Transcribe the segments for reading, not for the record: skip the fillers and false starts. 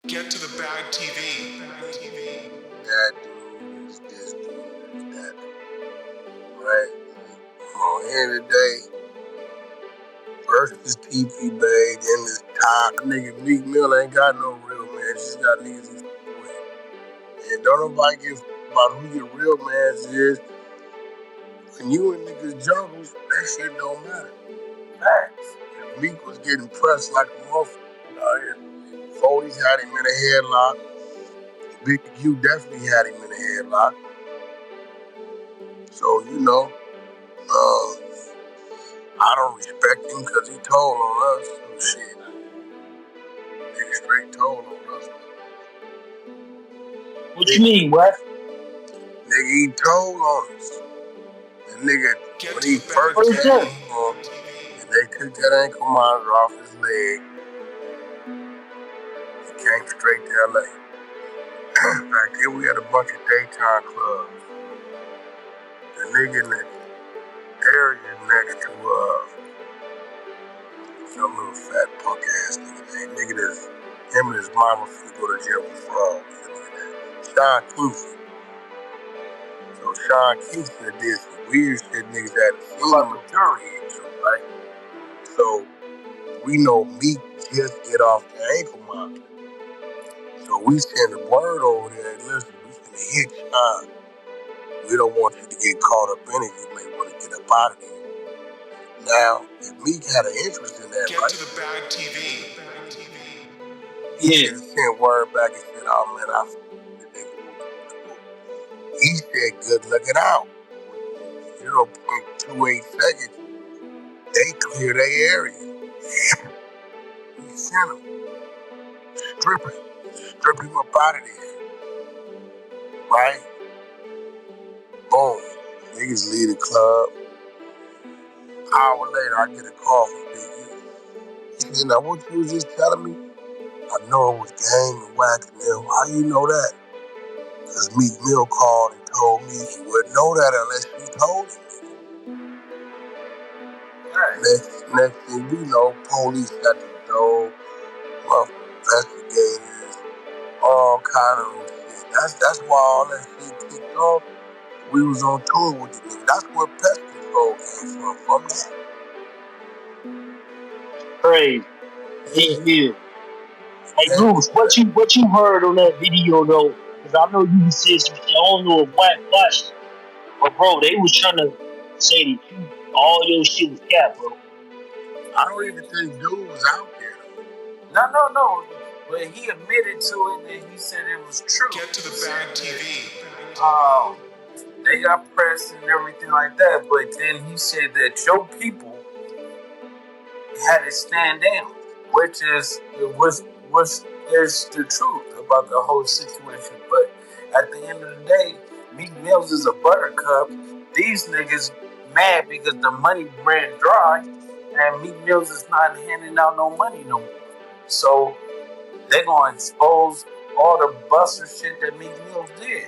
Get to the bag TV. That dude is this dude is that dude, right? On the end of the day, first this TP babe, then this top nigga Meek Mill ain't got no real man. Just got niggas he's with. And don't nobody give about who your real mans is. When you in niggas jungles, that shit don't matter. Facts. If Meek was getting pressed like a motherfucker out here, Foley's had him in a headlock. Big Q definitely had him in a headlock. So, I don't respect him because he told on us. So shit. Nigga straight told on us. What you mean, what? Nigga, he told on us. The nigga, when he first came on, and they took that ankle monitor off his leg, he came straight to LA. Back then, we had a bunch of daytime clubs. The nigga in the area next to some little fat punk ass nigga. Nigga that's him and his mama finna go to jail for fraud. Sean Kingston. So Sean Kingston did some weird shit niggas had seen him in jury, right? So we know Meek just get off the ankle monitor. So we send a word over there and listen, we finna hit Sean. We don't want you to get caught up in it. You may want to get up out of there. Now, if Meek had an interest in that, Get right? to the bag TV. He should have sent word back and said, "Oh man, I f***ed the nigga." He said, "Good looking out." 0.28 seconds, they clear their area. We sent him. Strip him up out of there. Right? Boom. Niggas leave the club. Hour later, I get a call from Big U. He said, "Now what you was just telling me? I know it was Game and Wack and them. How you know that?" Because Meek Mill called and told me he wouldn't know that unless you told him. Right. Next thing we know, police got the door, investigators, all kind of shit. That's why all that shit kicked off. We was on tour with the nigga. That's where Pest Control came from that. Crazy. Yeah. Hey, Bruce, what you heard on that video though? Because I know you said some shit. I don't know if Wack watched, but bro, they was trying to say that all your shit was cap, bro. I don't even think dude was out there. No. But he admitted to it and he said it was true. Get to the bag TV. They got pressed and everything like that, but then he said that your people had to stand down, which is the truth about the whole situation. But at the end of the day, Meek Mills is a buttercup. These niggas mad because the money ran dry, and Meek Mills is not handing out no money no more. So they're gonna expose all the buster shit that Meek Mills did.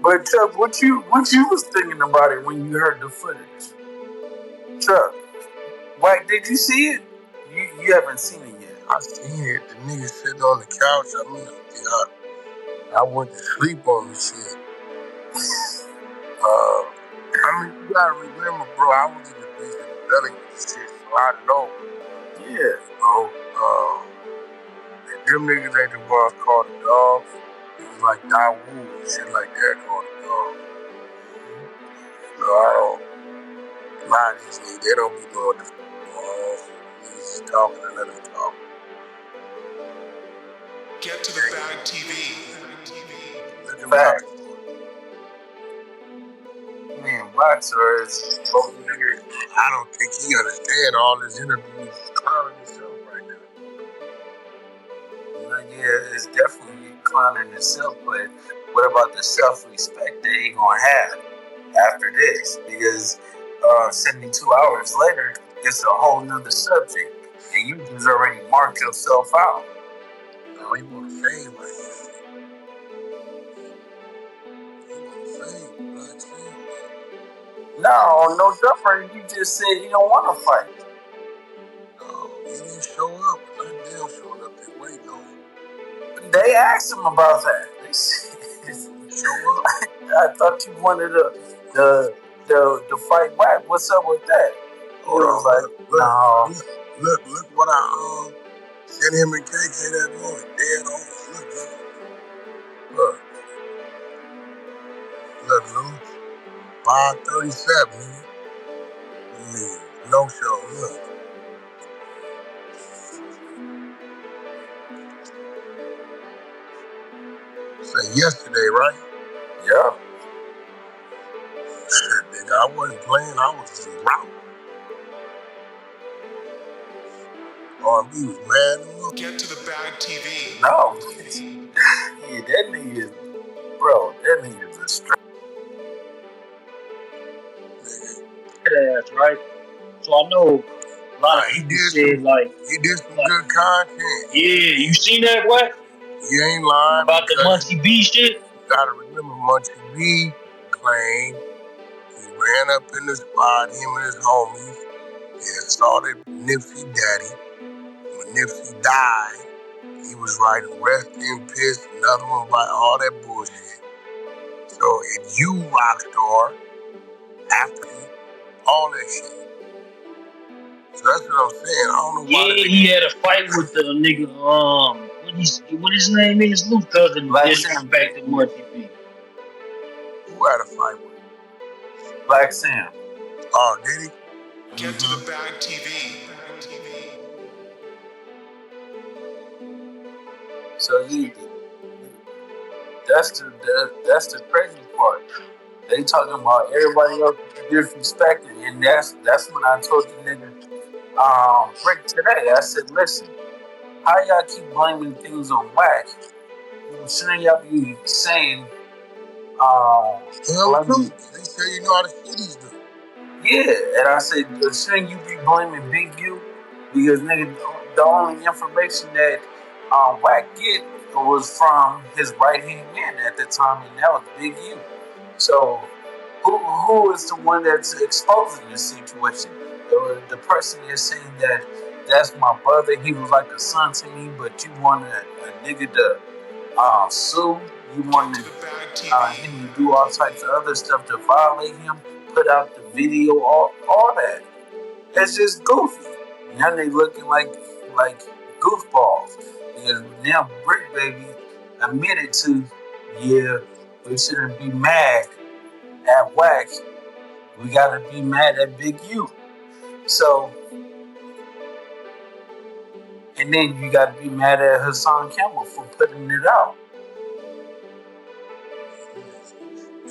But Chuck, what you was thinking about it when you heard the footage? Chuck, Wack, did you see it? You haven't seen it yet. I seen it. The nigga sitting on the couch. I mean, I went to sleep on the shit. You gotta remember, bro, I was in the business of belly shit, so I know. Yeah. Them niggas ain't the ones called the dogs. It was like Dawu and shit like that called the dogs. I don't. A lot of these niggas, they don't be doing the niggas just talking and let them talk. Get to the bag TV. Looking back. Man, Boxer is I don't think he understand all his interviews clowning himself right now. Yeah, it's definitely clowning himself, but what about the self-respect that he gonna have after this? Because 72 hours later, it's a whole nother subject, and you just already marked yourself out. No, he want fame right now. He want fame, black fame. No different. You just said you don't want to fight. No, he didn't show up. Not them showing up. They waiting on him. They asked him about that. They said, Show up. I thought you wanted the fight Wack. What's up with that? He Hold was on, like, no. look what I sent him and KK that morning. Dead on. Look, Lou. 5:37, nigga. No show. Look. Say yesterday, right? Yeah. Shit, nigga, I wasn't playing. I was in route. R&B was mad as well. Get to the bag TV. No. Yeah, that nigga is, bro, that nigga is a straight. That ass, right? So I know a lot of He people did said like, some good content. yeah, you seen that what? You ain't lying About the because Muncie B shit? you gotta remember Muncie B claimed he ran up in the spot, him and his homies, and assaulted Nipsey daddy. When Nipsey died, he was writing rest in peace, another one by all that bullshit. So if you Rockstar, after all that shit. So that's what I'm saying. I don't know why Yeah, he had a fight with the nigga, what his name is? Luke cousin Black disrespected Muncie B. Who had a fight with? Black Sam. Oh, did he? Get to the bag TV. So that's the crazy part. They talking about everybody else disrespecting, and that's when I told the nigga, Rick today. I said, listen, how y'all keep blaming things on Wack? Shouldn't y'all be saying, Tell the truth. They say you know how the shitties do. yeah, and I said, shouldn't you be blaming Big U? Because nigga, the only information that Wack get was from his right hand man at the time, and that was Big U. So who is the one that's exposing this situation? The person that's saying that that's my brother, he was like a son to me, but you want a nigga to sue, you want him to do all types of other stuff to violate him, put out the video, all that. It's just goofy. Now they looking like goofballs. Because now Brick Baby admitted to, yeah, we shouldn't be mad at Wack. We gotta be mad at Big U. So, and then you gotta be mad at Hassan Campbell for putting it out.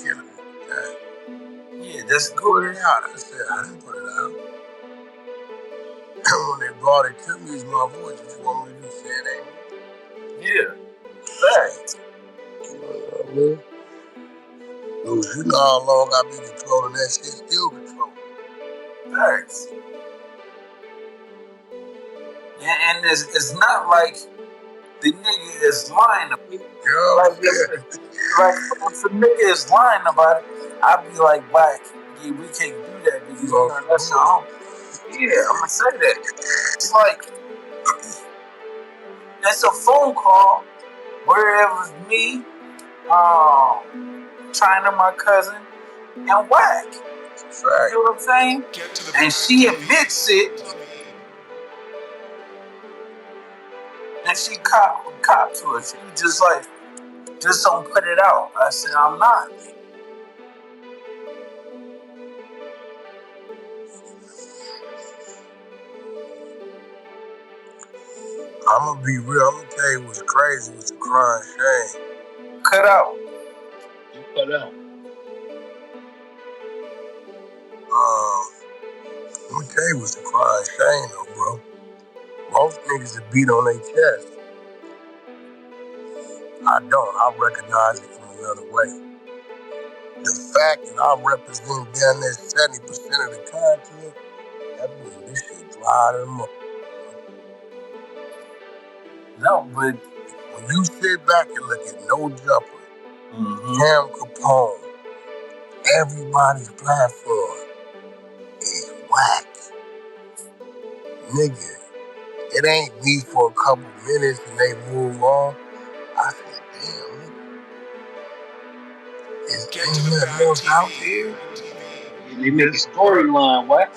Killing me. Yeah, that's Put good. it out. I said, I didn't put it out. When they brought it to me, it's my voice. What you want me to do? Say it ain't me? Yeah, facts. You know what I mean? Dude, you know how long I been controlling that shit? Still controlling. Facts. And it's not like the nigga is lying about it. Like if the nigga is lying about it, I'd be like, Wack, yeah, we can't do that because you know that's your home. Yeah, I'm gonna say that. It's like it's a phone call where it was me, China, my cousin, and Wack. You know what I'm saying? And she admits it, and she cop to it. She was just like, just don't put it out. I said, I'm not. I'm gonna be real. I'm gonna tell you what's crazy. What's a crying shame. Cut out. You cut out. I'm gonna tell you what's a crying shame though, bro. Most niggas that beat on their chest. I don't. I recognize it from another way. The fact that I represent down there 70% of the content, that means this shit dry them up. No, but when you sit back and look at No Jumper, Cam Capone, everybody's platform is Wack. Nigga, it ain't me for a couple minutes and they move on. Get to Ain't the nothing bag else out TV. there. Yeah, they make a storyline, what?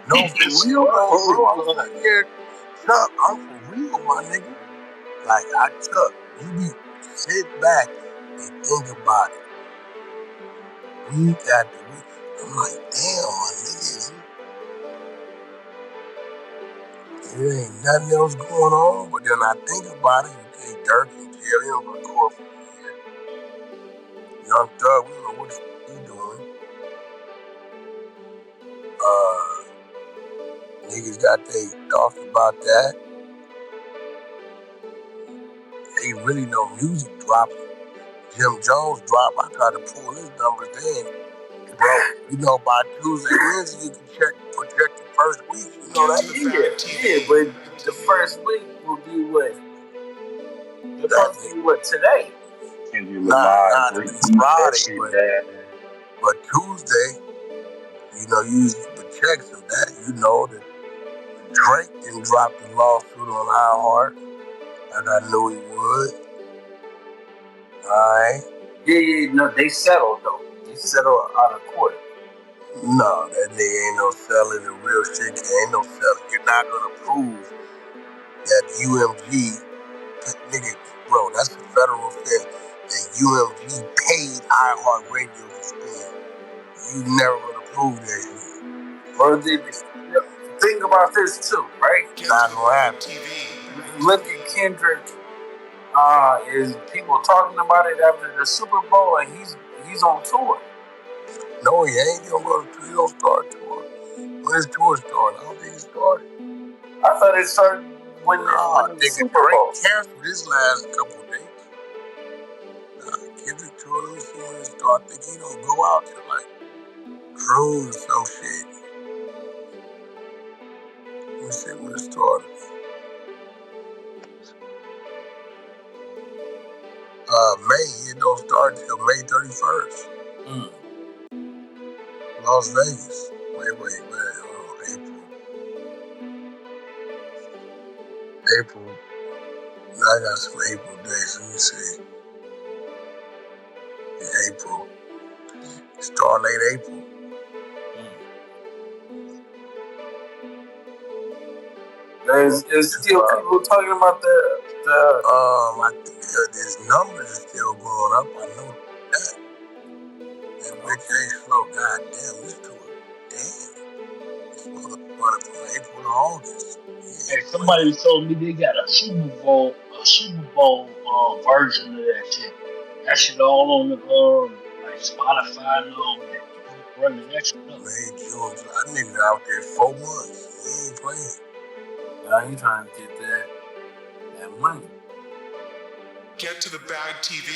No, for real though, bro. I'm Storyline. sitting here, Chuck. I'm for real, my nigga. Like Chuck, you be sit back and think about it. Week after week, I'm like, damn, my nigga, there ain't nothing else going on. But then I think about it, okay, Dirk and jail, he don't go to court for a year. Young Thug, we don't know what he doing. Niggas got their thoughts about that. Ain't really no music dropping. Jim Jones dropped. I tried to pull his numbers in. Bro, you know, by Tuesday, Wednesday, you can check projected first week. You know that? Yeah, but the first week will be what? The first week what, today? Nah, it's Friday, but Tuesday, you know, you use the checks of that. You know that Drake didn't drop the lawsuit on iHeart, and I knew he would. Alright? Yeah, no, they settled though. They settled out of court. No, that nigga ain't no selling. The real shit ain't no selling. You're not gonna prove that UMG, nigga, bro, that's a federal offense. That UMG paid iHeart Radio to stream. You never gonna prove that shit. Well, think about this too, right? Not gonna happen. Look at Kendrick. Is people talking about it after the Super Bowl, and he's on tour. No, he ain't. He don't start tour. When his tour started? I don't think it started. I thought it started when the Super Bowl. Drake canceled his last couple of days. Kendrick tour, let me see when it started. I think he don't go out till like June or some shit. Let me see when it started. May. It don't start until May 31st. Las Vegas. Wait. April. Now I got some April days. Let me see. In April. Start late April. There's still people talking about the. I think his numbers are still going up. I know that. That bitch ain't slow. God damn, this tour. Damn. This motherfucker from April to August. Yeah, Hey, somebody told me they got a Super Bowl version of that shit. That shit all on the like Spotify and all that. Running that shit up. May, June, July. That nigga out there 4 months. He ain't playing. Now you trying to get that money. Get to the bag TV.